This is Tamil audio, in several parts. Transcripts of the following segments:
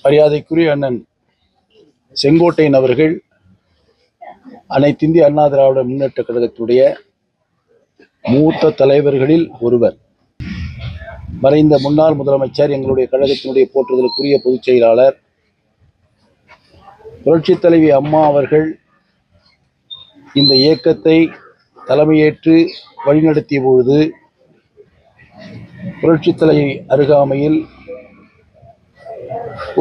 மரியாதைக்குரிய அண்ணன் செங்கோட்டையன் அவர்கள் அனைத்து இந்திய அண்ணா திராவிட முன்னேற்ற கழகத்துடைய மூத்த தலைவர்களில் ஒருவர். மறைந்த முன்னாள் முதலமைச்சர், எங்களுடைய கழகத்தினுடைய போற்றுதலுக்குரிய பொதுச் செயலாளர் புரட்சித் தலைவி அம்மா அவர்கள் இந்த இயக்கத்தை தலைமையேற்று வழிநடத்திய பொழுது புரட்சித் தலைவி அருகாமையில்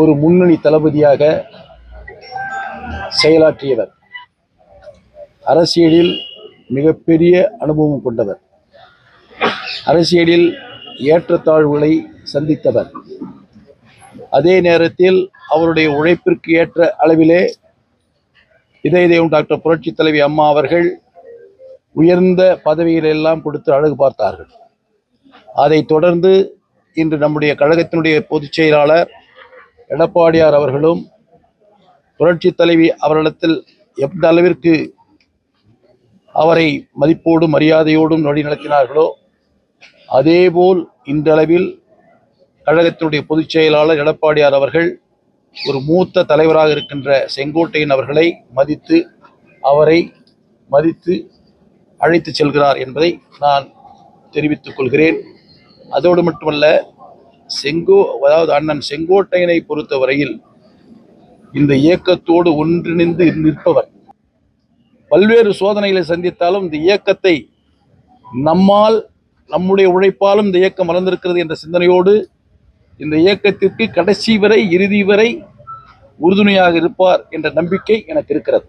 ஒரு முன்னணி தளபதியாக செயலாற்றியவர். அரசியலில் மிகப்பெரிய அனுபவம் கொண்டவர். அரசியலில் ஏற்றத்தாழ்வுகளை சந்தித்தவர். அதே நேரத்தில் அவருடைய உழைப்பிற்கு ஏற்ற அளவிலே இதய தெய்வம் டாக்டர் புரட்சி தலைவி அம்மா அவர்கள் உயர்ந்த பதவிகளெல்லாம் கொடுத்து அழகு பார்த்தார்கள். அதைத் தொடர்ந்து இன்று நம்முடைய கழகத்தினுடைய பொதுச் செயலாளர் எடப்பாடியார் அவர்களும் புரட்சி தலைவி அவர்களிடத்தில் எந்த அளவிற்கு அவரை மதிப்போடும் மரியாதையோடும் வழி நடத்தினார்களோ அதேபோல் இன்றளவில் கழகத்தினுடைய பொதுச் செயலாளர் எடப்பாடியார் அவர்கள் ஒரு மூத்த தலைவராக இருக்கின்ற செங்கோட்டையன் அவர்களை அவரை மதித்து அழைத்து செல்கிறார் என்பதை நான் தெரிவித்துக் கொள்கிறேன். அதோடு மட்டுமல்ல, அதாவது அண்ணன் செங்கோட்டையனை பொறுத்தவரையில் இந்த இயக்கத்தோடு ஒன்றிணைந்து நிற்பவர். பல்வேறு சோதனைகளை சந்தித்தாலும் இந்த இயக்கத்தை நம்முடைய உழைப்பாலும் இந்த இயக்கம் வளர்ந்திருக்கிறது என்ற சிந்தனையோடு இந்த இயக்கத்திற்கு கடைசி வரை, இறுதி வரை உறுதுணையாக இருப்பார் என்ற நம்பிக்கை எனக்கு இருக்கிறது.